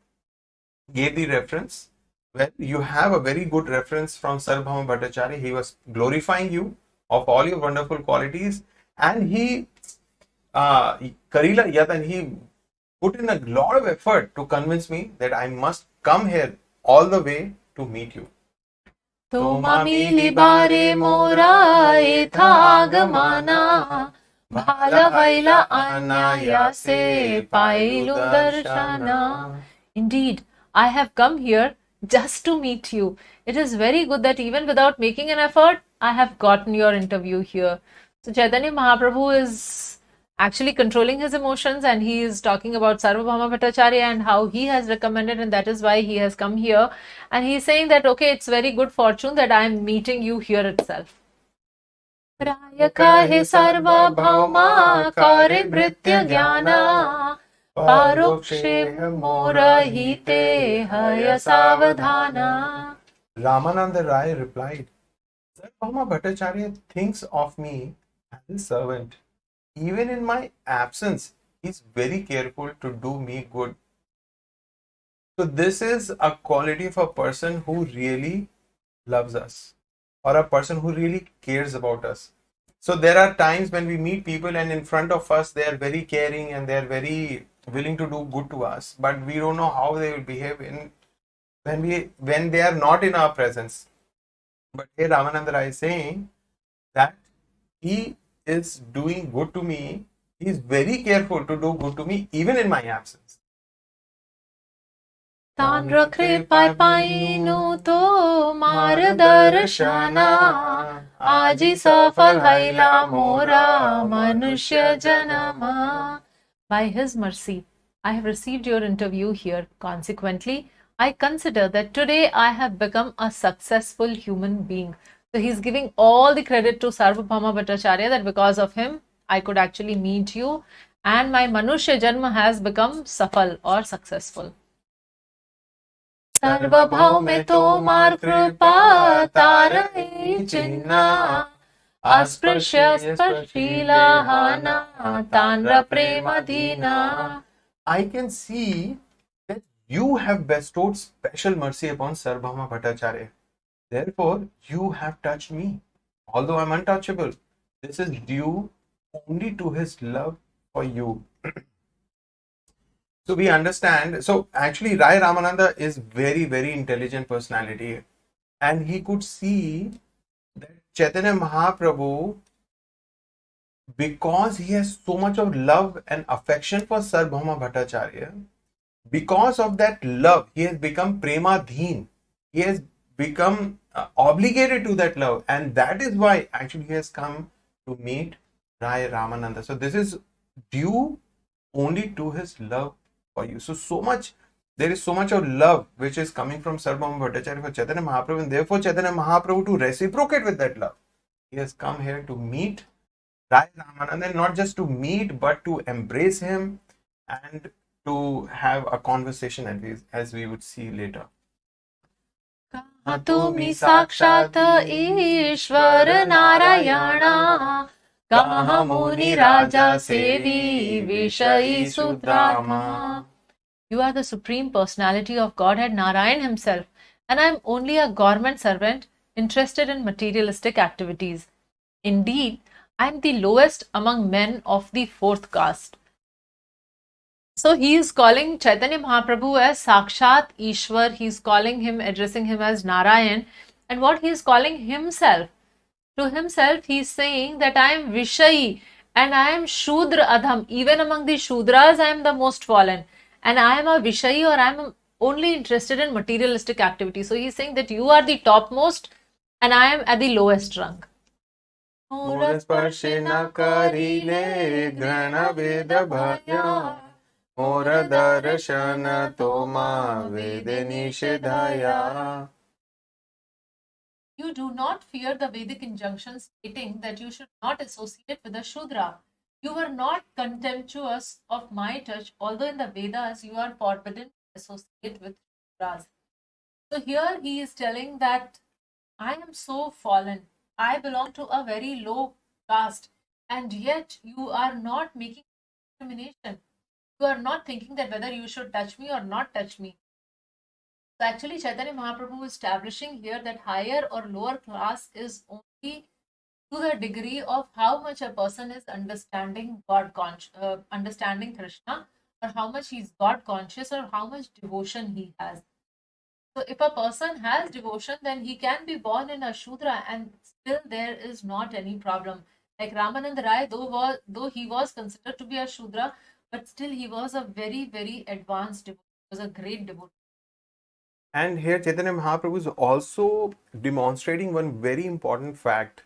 A: gave the reference. Well, you have a very good reference from Sarvabhauma Bhattacharya. He was glorifying you of all your wonderful qualities, and he Karila Yat, and he put in a lot of effort to convince me that I must come here all the way to meet you.
B: Tomamili bare mora etha agamana bhala vaila anaya se pailu darshana. Indeed, I have come here just to meet you. It is very good that even without making an effort, I have gotten your interview here. So Chaitanya Mahaprabhu is actually controlling his emotions and he is talking about Sarvabhauma Bhattacharya and how he has recommended, and that is why he has come here. And he is saying that, okay, it's very good fortune that I am meeting you here itself. Rāya kahe Sarvabhauma kare bhritya jnana parokshe mora hite haya savadhana.
A: Rāmānanda Rai replied, Sarvabhauma Bhattacharya thinks of me as his servant. Even in my absence, he is very careful to do me good. So this is a quality of a person who really loves us, or a person who really cares about us. So there are times when we meet people and in front of us they are very caring and they are very willing to do good to us, but we don't know how they will behave when they are not in our presence. But here Rāmānanda Rai is saying that he is doing good to me. He is very careful to do good to me even in my absence.
B: Tandra kripai painu to mardarshana aji safal haila mora manushya janama. By his mercy, I have received your interview here. Consequently, I consider that today I have become a successful human being. So he's giving all the credit to Sarvabhauma Bhattacharya that because of him, I could actually meet you and my Manushya Janma has become safal or successful. Sarvabhaume tomar kripa tarahe chinna asprashya sparshila hana tanra prema dina.
A: I can see that you have bestowed special mercy upon Sarvabhauma Bhattacharya. Therefore, you have touched me. Although I am untouchable, this is due only to his love for you. So we understand. So actually, Rāya Rāmānanda is very, very intelligent personality, and he could see that Chaitanya Mahaprabhu, because he has so much of love and affection for Sarvabhauma Bhattacharya, because of that love, he has become premadheen. He has become obligated to that love, and that is why actually he has come to meet Rāya Rāmānanda. So this is due only to his love for you. So much, there is so much of love which is coming from Sarvabhauma Bhattacharya for Chaitanya Mahaprabhu, and therefore Chaitanya Mahaprabhu, to reciprocate with that love, he has come here to meet Rāya Rāmānanda, and not just to meet but to embrace him and to have a conversation, as we would see later.
B: तुम्ही साक्षात ईश्वर नारायणा कहा मुनि राजा सेवी विषयी Sudama. You are the supreme personality of Godhead Narayan himself, and I am only a government servant interested in materialistic activities. Indeed, I am the lowest among men of the fourth caste. So he is calling Chaitanya Mahaprabhu as Sakshat Ishwar. He is calling him, addressing him as Narayan. And what he is calling himself, to himself, he is saying that I am Vishayi and I am Shudra Adham. Even among the Shudras, I am the most fallen. And I am a Vishayi, or I am only interested in materialistic activity. So he is saying that you are the topmost and I am at the lowest rank.
A: More Darshan तोमा Veda निषेधाया.
B: You do not fear the Vedic injunctions stating that you should not associate with a Shudra. You were not contemptuous of my touch, although in the Vedas you are forbidden to associate with Shudras. So here he is telling that I am so fallen. I belong to a very low caste, and yet you are not making discrimination. You are not thinking that whether you should touch me or not touch me. So actually Chaitanya Mahaprabhu is establishing here that higher or lower class is only to the degree of how much a person is understanding understanding Krishna, or how much he is God conscious, or how much devotion he has. So if a person has devotion, then he can be born in a Shudra and still there is not any problem. Like Rāmānanda Rai, though he was considered to be a Shudra, but still he was a very, very advanced devotee. He was a great devotee.
A: And here Chaitanya Mahaprabhu is also demonstrating one very important fact,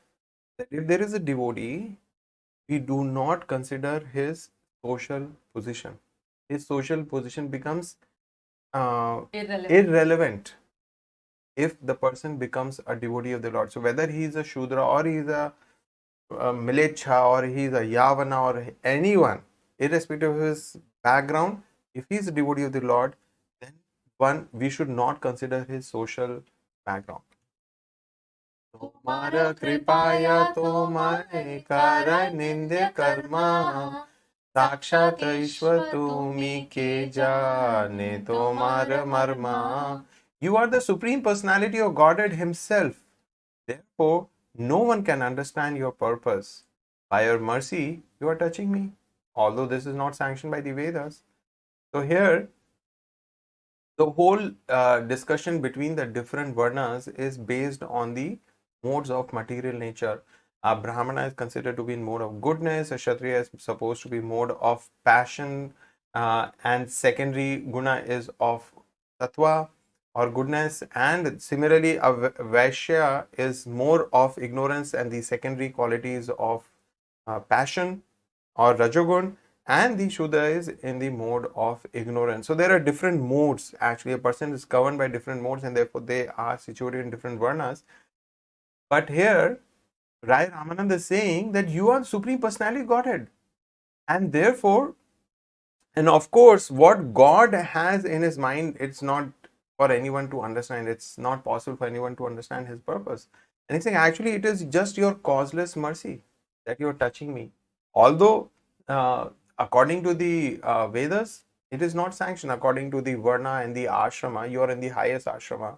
A: that if there is a devotee, we do not consider his social position. His social position becomes irrelevant if the person becomes a devotee of the Lord. So whether he is a Shudra, or he is a Milecha, or he is a Yavana, or anyone, irrespective of his background, if he is a devotee of the Lord, then we should not consider his social background. Tomara kripaya tomare kara nindya karma sakshat ishwar tumi ke jane tomara marma. You are the supreme personality of Godhead himself. Therefore, no one can understand your purpose. By your mercy, you are touching me, although this is not sanctioned by the Vedas. So here, the whole discussion between the different varnas is based on the modes of material nature. A Brahmana is considered to be in mode of goodness, a Kshatriya is supposed to be mode of passion, and secondary guna is of sattva or goodness, and similarly a Vaishya is more of ignorance and the secondary qualities of passion or rajogun, and the Shudra is in the mode of ignorance. So there are different modes. Actually, a person is governed by different modes, and therefore they are situated in different varnas. But here, Rāya Rāmānanda is saying that you are Supreme Personality Godhead. And therefore, and of course, what God has in his mind, it's not for anyone to understand. It's not possible for anyone to understand his purpose. And he's saying, actually, it is just your causeless mercy that you're touching me. Although, according to the Vedas, it is not sanctioned. According to the Varna and the Ashrama, you are in the highest Ashrama,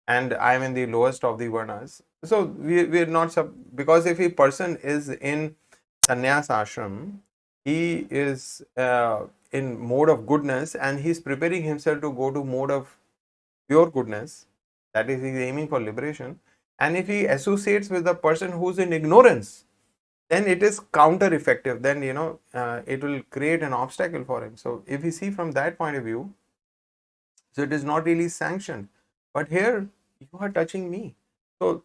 A: and I am in the lowest of the Varnas. So we are not, because if a person is in Sannyas Ashram, he is in mode of goodness and he's preparing himself to go to mode of pure goodness, that is, he's aiming for liberation, and if he associates with the person who's in ignorance, then it is counter effective. Then it will create an obstacle for him. So if we see from that point of view, so it is not really sanctioned. But here you are touching me. So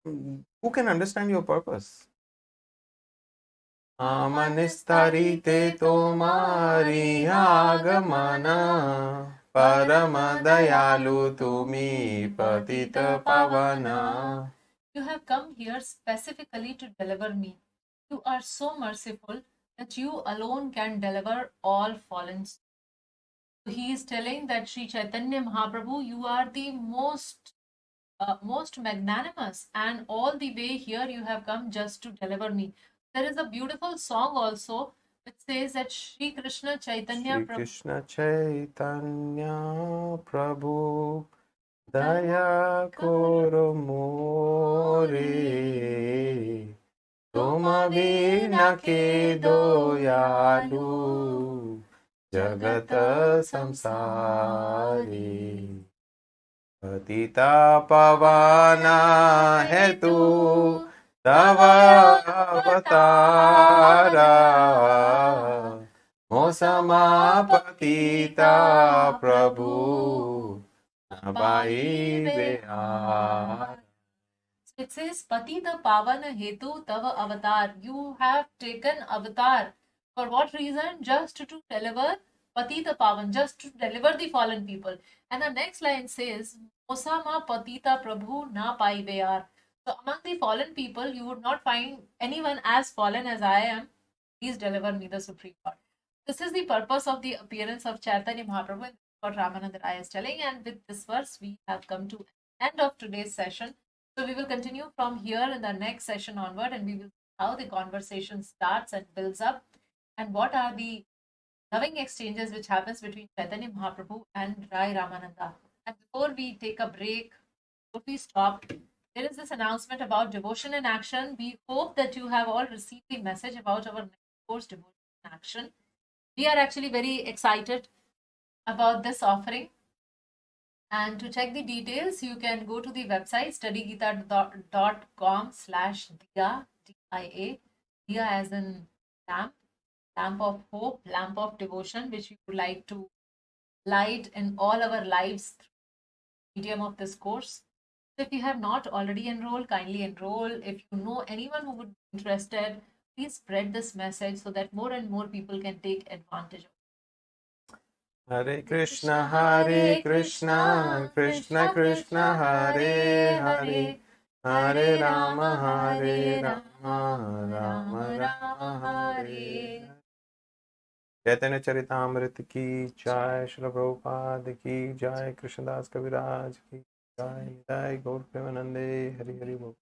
A: who can understand your purpose? Amanistarite tomari agamana parama dayalu tumi patita pavana.
B: You have come here specifically to deliver me. You are so merciful that you alone can deliver all fallen souls. He is telling that Sri Chaitanya Mahaprabhu, you are the most magnanimous, and all the way here you have come just to deliver me. There is a beautiful song also which says that Sri Krishna Chaitanya
A: Shri Krishna Chaitanya Prabhu Daya Koro More Toma Vina Ke Doyalu Jagata Samsari Patita Pavana Hetu Tava Avatara Mosama Patita Prabhu Nabai Behar.
B: It says, Patita Pavana Hetu Tava Avatar. You have taken avatar. For what reason? Just to deliver Patita Pavan, just to deliver the fallen people. And the next line says, Mosama Patita Prabhu Na Pai Behar. So among the fallen people, you would not find anyone as fallen as I am. Please deliver me, the Supreme Lord. This is the purpose of the appearance of Chaitanya Mahaprabhu, and what Rāmānanda Rāya is telling. And with this verse, we have come to the end of today's session. So we will continue from here in the next session onward, and we will see how the conversation starts and builds up, and what are the loving exchanges which happens between Chaitanya Mahaprabhu and Rāya Rāmānanda. And before we take a break, before we stop, there is this announcement about devotion in action. We hope that you have all received the message about our next course, Devotion in Action. We are actually very excited about this offering. And to check the details, you can go to the website studygita.com/Diya, D-I-A, Diya as in lamp, lamp of hope, lamp of devotion, which we would like to light in all our lives through the medium of this course. So if you have not already enrolled, kindly enroll. If you know anyone who would be interested, please spread this message so that more and more people can take advantage of it.
A: Hare Krishna, Krishna Krishna, Hare Hare, Hare Rama, Rama Rama, Hare. Chaitanya Charitamrta ki jai, Srila Prabhupada ki jai, Krishnadas Kaviraj ki jai, Jai Gaur Premanande, Hari Hari Bol.